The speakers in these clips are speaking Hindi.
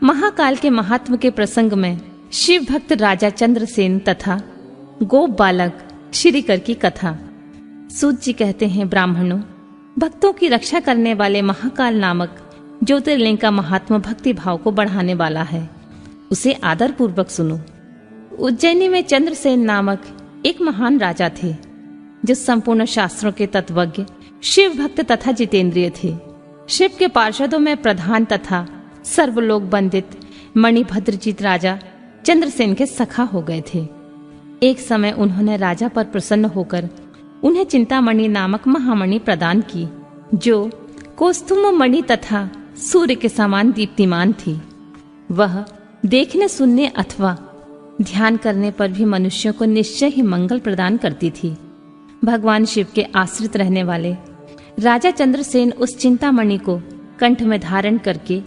महाकाल के महात्म के प्रसंग में शिव भक्त राजा चंद्रसेन तथा गोप बालक श्रीकर की कथा। सूत जी कहते हैं, ब्राह्मणों, भक्तों की रक्षा करने वाले महाकाल नामक ज्योतिर्लिंग का महात्मा भक्ति भाव को बढ़ाने वाला है, उसे आदर पूर्वक सुनो। उज्जैनी में चंद्रसेन नामक एक महान राजा थे, जो संपूर्ण शास्त्रों के तत्वज्ञ, शिव भक्त तथा जितेंद्रिय थे। शिव के पार्षदों में प्रधान तथा सर्वलोक वंदित मणिभद्रजीत राजा चंद्रसेन के सखा हो गए थे। एक समय उन्होंने राजा पर प्रसन्न होकर उन्हें चिंतामणि नामक महामणि प्रदान की, जो कौस्तुभ मणि तथा सूर्य के समान दीप्तिमान थी। वह देखने, सुनने अथवा ध्यान करने पर भी मनुष्यों को निश्चय ही मंगल प्रदान करती थी। भगवान शिव के आश्रित रहने वाले राजा चंद्रसेन उस चिंतामणि को कंठ में धारण करके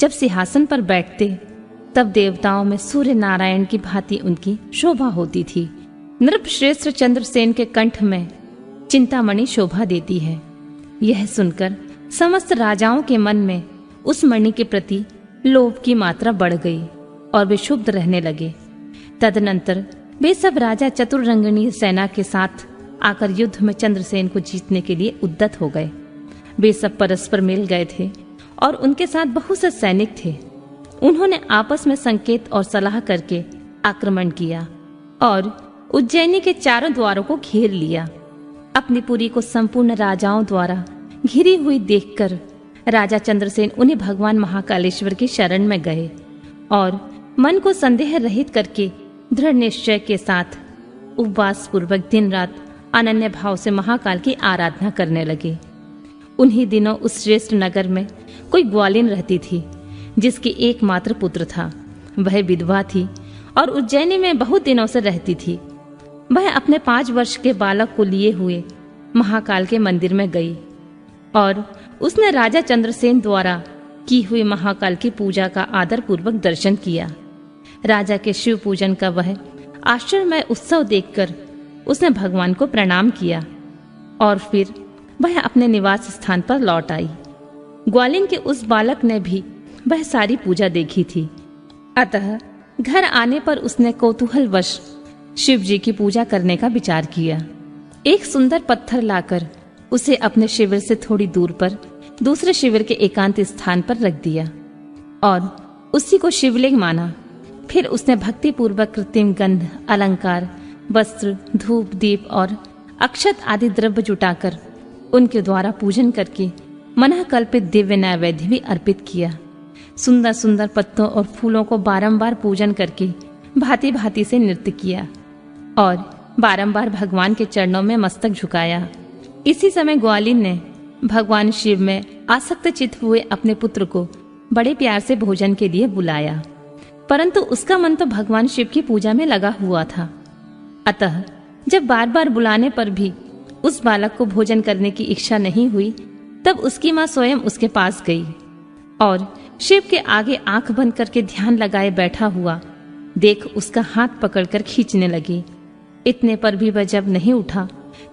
जब सिंहासन पर बैठते, तब देवताओं में सूर्य नारायण की भांति उनकी शोभा होती थी। नृपश्रेष्ठ चंद्रसेन के कंठ में चिंतामणि शोभा देती है। यह सुनकर समस्त राजाओं के मन में उस मणि के प्रति लोभ की मात्रा बढ़ गई और वे क्षुब्ध रहने लगे। तदनंतर वे सब राजा चतुरंगिणी सेना के साथ आकर युद्ध में चंद्रसेन को जीतने के लिए उद्यत हो गए। वे सब परस्पर मिल गए थे और उनके साथ बहुत से सैनिक थे। उन्होंने आपस में संकेत और सलाह करके आक्रमण किया और उज्जैनी के चारों द्वारों को घेर लिया। अपनी पुरी को संपूर्ण राजाओं द्वारा घिरी हुई देखकर राजा चंद्रसेन उन्हें भगवान महाकालेश्वर की शरण में गए और मन को संदेह रहित करके दृढ़ निश्चय के साथ उपवास पूर्वक दिन रात अनन्य भाव से महाकाल की आराधना करने लगे। उन्हीं दिनों उस श्रेष्ठ नगर में कोई ग्वालिन रहती थी, जिसके एकमात्र पुत्र था। वह विधवा थी और उज्जैनी में बहुत दिनों से रहती थी। वह अपने 5 वर्ष के बालक को लिए हुए महाकाल के मंदिर में गई और उसने राजा चंद्रसेन द्वारा की हुई महाकाल की पूजा का आदर पूर्वक दर्शन किया। राजा के शिव पूजन का वह आश्चर्यमय उत्सव देखकर उसने भगवान को प्रणाम किया और फिर वह अपने निवास स्थान पर लौट आई। ग्वालिन के उस बालक ने भी वह सारी पूजा देखी थी, अतः घर आने पर उसने कौतूहलवश शिव जी की पूजा करने का विचार किया। एक सुंदर पत्थर लाकर उसे अपने शिविर से थोड़ी दूर पर दूसरे शिविर के एकांत स्थान पर रख दिया और उसी को शिवलिंग माना। फिर उसने भक्ति पूर्वक कृत्रिम गंध, अलंकार, वस्त्र, धूप, दीप और अक्षत आदि द्रव्य जुटाकर उनके द्वारा पूजन करके मनः कल्पित दिव्य नैवेद्य भी अर्पित किया। सुंदर सुंदर पत्तों और फूलों को बारंबार पूजन करके भांति भांति से नृत्य किया और बारंबार भगवान के चरणों में मस्तक झुकाया। इसी समय ग्वालिन ने भगवान शिव में आसक्त चित्त हुए अपने पुत्र को बड़े प्यार से भोजन के लिए बुलाया, परंतु उसका मन तो भगवान शिव की पूजा में लगा हुआ था। अतः जब बार बार बुलाने पर भी उस बालक को भोजन करने की इच्छा नहीं हुई, तब उसकी माँ स्वयं उसके पास गई और शिव के आगे आंख बंद करके ध्यान लगाए बैठा हुआ देख उसका हाथ पकड़कर खींचने लगी। इतने पर भी वह जब नहीं उठा,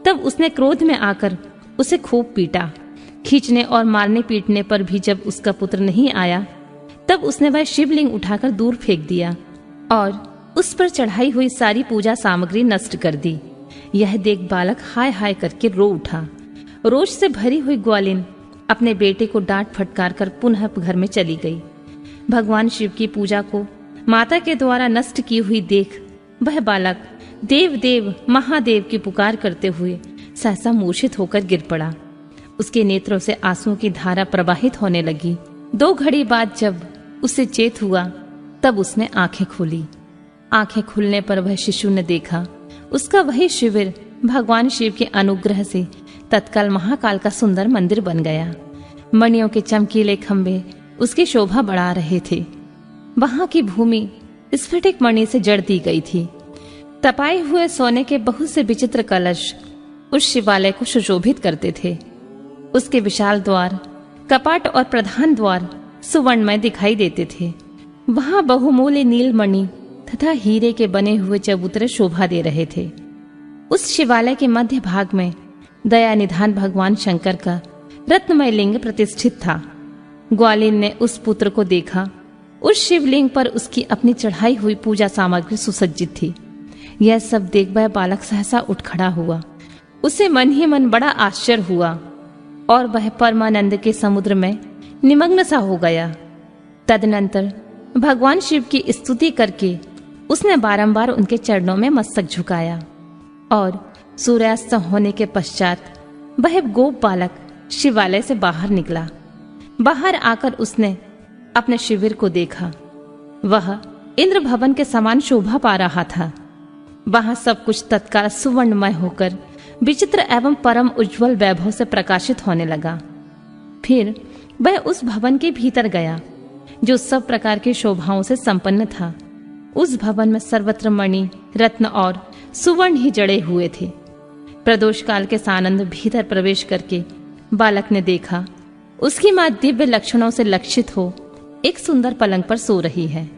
तब उसने क्रोध में आकर उसे खूब पीटा। खींचने और मारने पीटने पर भी जब उसका पुत्र नहीं आया, तब उसने वह शिवलिंग उठाकर दूर फेंक दिया और उस पर चढ़ाई हुई सारी पूजा सामग्री नष्ट कर दी। यह देख बालक हाय हाय करके रो उठा। रोष से भरी हुई ग्वालिन अपने बेटे को डांट फटकार कर पुनः घर में चली गई। भगवान शिव की पूजा को माता के द्वारा नष्ट की हुई देख वह बालक देव देव महादेव की पुकार करते हुए सहसा मूर्छित होकर गिर पड़ा। उसके नेत्रों से आंसुओं की धारा प्रवाहित होने लगी। 2 घड़ी बाद जब उसे चेत हुआ, तब उसने आंखें खोली। आंखें खुलने पर वह शिशु ने देखा, उसका वही शिविर भगवान शिव के अनुग्रह से तत्काल महाकाल का सुंदर मंदिर बन गया। मणियों के चमकीले खंभे उसकी शोभा बढ़ा रहे थे। वहां की भूमि स्फटिक मणि से जड़ दी गई थी। तपाए हुए सोने के बहुत से विचित्र कलश उस शिवालय को सुशोभित करते थे। उसके विशाल द्वार, कपाट और प्रधान द्वार सुवर्णमय दिखाई देते थे। वहां बहुमूल्य नीलमणि तथा हीरे के बने हुए चबूतरे शोभा दे रहे थे। उस शिवालय के मध्य भाग में दया निधान भगवान शंकर का रत्नमय लिंग प्रतिष्ठित था। ग्वालिन ने उस पुत्र को देखा उस शिवलिंग पर उसकी अपनी चढ़ाई हुई पूजा सामग्री सुसज्जित थी। यह सब देख वह बालक सहसा उठ खड़ा हुआ। उसे मन ही मन बड़ा आश्चर्य हुआ और वह परमानंद के समुद्र में निमग्न सा हो गया। तदनंतर भगवान शिव की स्तुति करके उसने बारंबार उनके चरणों में मस्तक झुकाया और सूर्यास्त होने के पश्चात वह गोप बालक शिवालय से बाहर निकला। बाहर आकर उसने अपने शिविर को देखा। वह इंद्र भवन के समान शोभा पा रहा था। वहां सब कुछ तत्काल सुवर्णमय होकर विचित्र एवं परम उज्जवल वैभव से प्रकाशित होने लगा। फिर वह उस भवन के भीतर गया जो सब प्रकार की शोभाओं से संपन्न था। उस भवन में सर्वत्र मणि, रत्न और सुवर्ण ही जड़े हुए थे। प्रदोष काल के सानंद भीतर प्रवेश करके बालक ने देखा, उसकी मां दिव्य लक्षणों से लक्षित हो एक सुंदर पलंग पर सो रही है।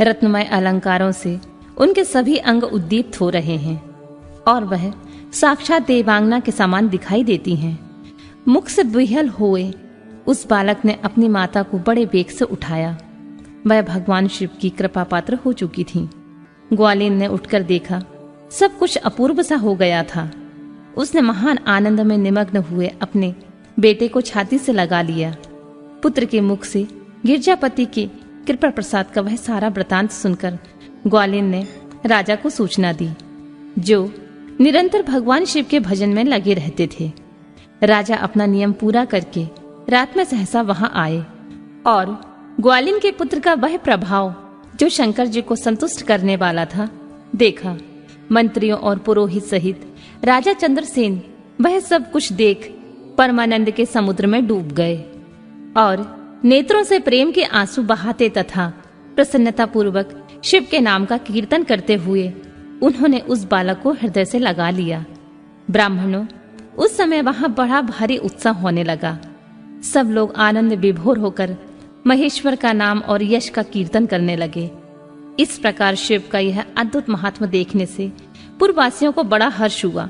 रत्नमय अलंकारों से उनके सभी अंग उद्दीप्त हो रहे हैं और वह साक्षात देवांगना के समान दिखाई देती हैं। मुख से विह्वल हुए उस बालक ने अपनी माता को बड़े वेग से उठाया। वह भगवान शिव की कृपा पात्र हो चुकी थी। ग्वालिन ने उठकर देखा, सब कुछ अपूर्व सा हो गया था। उसने महान आनंद में निमग्न हुए अपने बेटे को छाती से लगा लिया। पुत्र के मुख से गिरजापति के कृपा प्रसाद का वह सारा वृतांत सुनकर ग्वालिन ने राजा को सूचना दी, जो निरंतर भगवान शिव के भजन में लगे रहते थे। राजा अपना नियम पूरा करके रात में सहसा वहां आए और ग्वालिन के पुत्र का वह प्रभाव जो शंकर जी को संतुष्ट करने वाला था देखा। मंत्रियों और पुरोहित सहित राजा चंद्रसेन वह सब कुछ देख परमानंद के समुद्र में डूब गए और नेत्रों से प्रेम के आंसू बहाते तथा प्रसन्नता पूर्वक शिव के नाम का कीर्तन करते हुए उन्होंने उस बालक को हृदय से लगा लिया। ब्राह्मणों, उस समय वहां बड़ा भारी उत्साह होने लगा। सब लोग आनंद विभोर होकर महेश्वर का नाम और यश का कीर्तन करने लगे। इस प्रकार शिव का यह अद्भुत महात्मा देखने से पूर्ववासियों को बड़ा हर्ष हुआ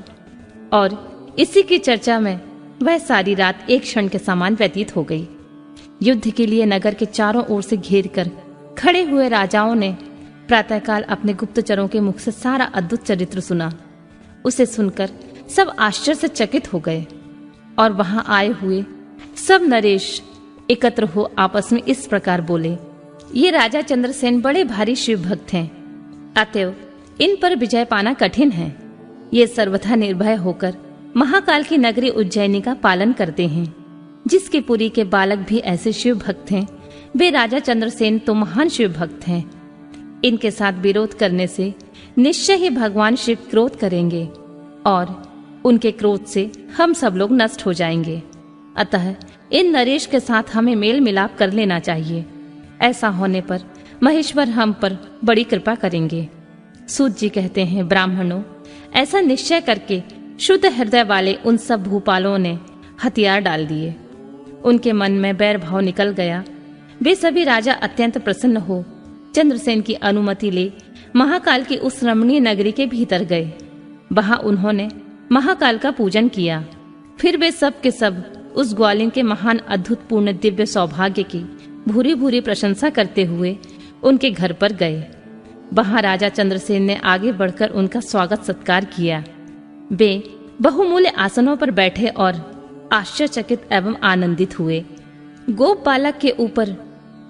और इसी की चर्चा में वह सारी रात एक क्षण के समान व्यतीत हो गई। युद्ध के लिए नगर के चारों ओर से घेरकर खड़े हुए राजाओं ने प्रातःकाल अपने गुप्तचरों के मुख से सारा अद्भुत चरित्र सुना। उसे सुनकर सब आश्चर्य से चकित हो गए और वहां आए हुए सब नरेश एकत्र हो आपस में इस प्रकार बोले, ये राजा चंद्रसेन बड़े भारी शिव भक्त हैं, अतएव इन पर विजय पाना कठिन है। ये सर्वथा निर्भय होकर महाकाल की नगरी उज्जैनी का पालन करते हैं। जिसके पुरी के बालक भी ऐसे शिव भक्त हैं, वे राजा चंद्रसेन तो महान शिव भक्त हैं। इनके साथ विरोध करने से निश्चय ही भगवान शिव क्रोध करेंगे और उनके क्रोध से हम सब लोग नष्ट हो जाएंगे। अतः इन नरेश के साथ हमें मेल मिलाप कर लेना चाहिए। ऐसा होने पर महेश्वर हम पर बड़ी कृपा करेंगे। सूत जी कहते हैं, ब्राह्मणों, ऐसा निश्चय करके शुद्ध हृदय वाले उन सब भूपालों ने हथियार डाल दिए। उनके मन में बैर भाव निकल गया। वे सभी राजा अत्यंत प्रसन्न हो चंद्रसेन की अनुमति ले महाकाल की उस रमणीय नगरी के भीतर गए। वहां उन्होंने महाकाल का पूजन किया। फिर वे सब के सब उस ग्वालिन के महान अद्भुत पूर्ण दिव्य सौभाग्य की भूरी भूरी प्रशंसा करते हुए उनके घर पर गए। वहां राजा चंद्रसेन ने आगे बढ़कर उनका स्वागत सत्कार किया। वे बहुमूल्य आसनों पर बैठे और आश्चर्यचकित एवं आनंदित हुए। गोप बालक के ऊपर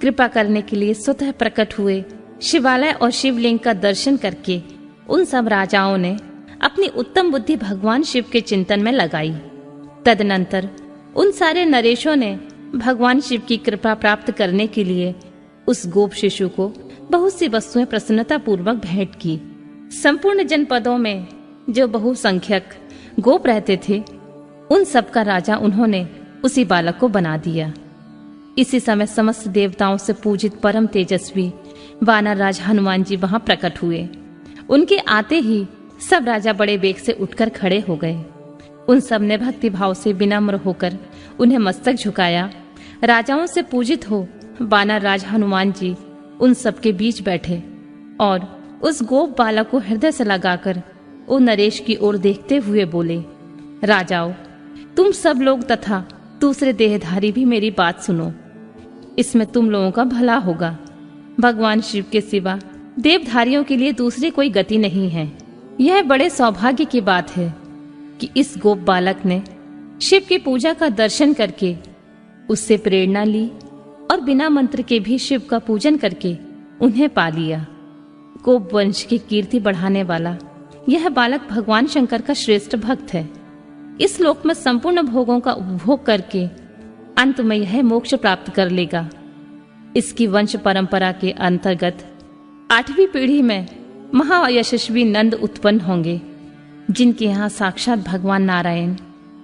कृपा करने के लिए स्वतः प्रकट हुए शिवालय और शिवलिंग का दर्शन करके उन सब राजाओं ने अपनी उत्तम बुद्धि भगवान शिव के चिंतन में लगाई। तदनंतर उन सारे नरेशों ने भगवान शिव की कृपा प्राप्त करने के लिए उस गोप शिशु को बहुत सी वस्तुएं प्रसन्नता पूर्वक भेंट की। संपूर्ण जनपदों में जो बहुसंख्यक गोप रहते थे, उन सब का राजा उन्होंने उसी बालक को बना दिया। इसी समय समस्त देवताओं से पूजित परम तेजस्वी वानर राज हनुमान जी वहां प्रकट हुए। उनके आते ही सब राजा बड़े वेग से उठकर खड़े हो गए। उन सब ने भक्ति भाव से विनम्र होकर उन्हें मस्तक झुकाया। राजाओं से पूजित हो वानर राज हनुमान जी उन सब के बीच बैठे और उस गोप बालक को हृदय से लगाकर उन नरेश की ओर देखते हुए बोले, राजाओं, तुम सब लोग तथा दूसरे देहधारी भी मेरी बात सुनो। इसमें तुम लोगों का भला होगा। भगवान शिव के सिवा देवधारियों के लिए दूसरी कोई गति नहीं है। यह बड़े सौभाग्य की बात है कि इस गोप बालक ने शिव की पूजा का दर्शन करके उससे प्रेरणा ली और बिना मंत्र के भी शिव का पूजन करके उन्हें पा लिया। गोप वंश की कीर्ति बढ़ाने वाला यह बालक भगवान शंकर का श्रेष्ठ भक्त है। इस लोक में संपूर्ण भोगों का उपभोग करके अंत में यह मोक्ष प्राप्त कर लेगा। इसकी वंश परंपरा के अंतर्गत 8वीं पीढ़ी में महायशस्वी नंद उत्पन्न होंगे, जिनके यहाँ साक्षात भगवान नारायण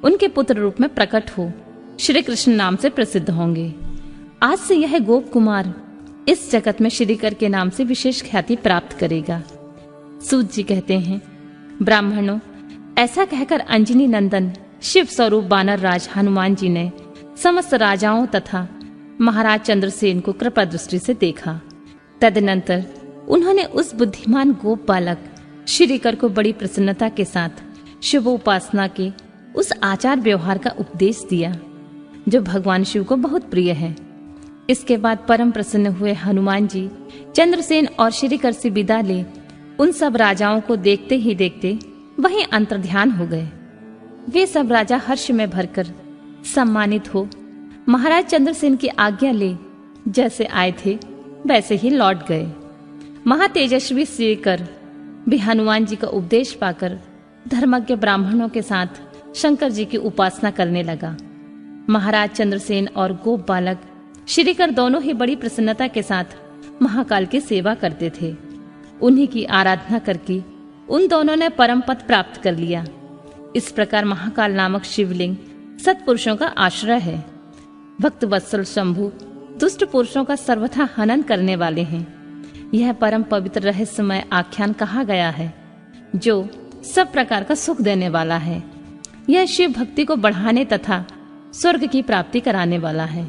उनके पुत्र रूप में प्रकट हो श्री कृष्ण नाम से प्रसिद्ध होंगे। आज से यह गोप कुमार इस जगत में श्रीकर के नाम से विशेष ख्याति प्राप्त करेगा। सूत जी कहते हैं, ब्राह्मणों, ऐसा कहकर अंजनी नंदन शिव स्वरूप बानर राज हनुमान जी ने समस्त राजाओं तथा महाराज चंद्रसेन को कृपा दृष्टि से देखा। तदनंतर उन्होंने उस बुद्धिमान गोप बालक श्रीकर को बड़ी प्रसन्नता के साथ शिवोपासना के उस आचार व्यवहार का उपदेश दिया जो भगवान शिव को बहुत प्रिय है। इसके बाद परम प्रसन्न हुए हनुमान जी चंद्रसेन और श्रीकर से विदा ले उन सब राजाओं को देखते ही देखते वहीं अंतर्ध्यान हो गए। वे सब राजा हर्ष में भरकर सम्मानित हो महाराज चंद्रसेन की आज्ञा ले जैसे आए थे वैसे ही लौट गए। महातेजस्वी श्रीकर भी हनुमान जी का उपदेश पाकर धर्मज्ञ ब्राह्मणों के साथ शंकर जी की उपासना करने लगा। महाराज चंद्रसेन और गोप बालक श्रीकर दोनों ही बड़ी प्रसन्नता के साथ महाकाल की सेवा करते थे। उन्हीं की आराधना करके उन दोनों ने परम पद प्राप्त कर लिया। इस प्रकार महाकाल नामक शिवलिंग सत्पुरुषों का आश्रय है। भक्त वत्सल शंभु दुष्ट पुरुषों का सर्वथा हनन करने वाले हैं। यह परम पवित्र रहस्यमय आख्यान कहा गया है जो सब प्रकार का सुख देने वाला है। यह शिव भक्ति को बढ़ाने तथा स्वर्ग की प्राप्ति कराने वाला है।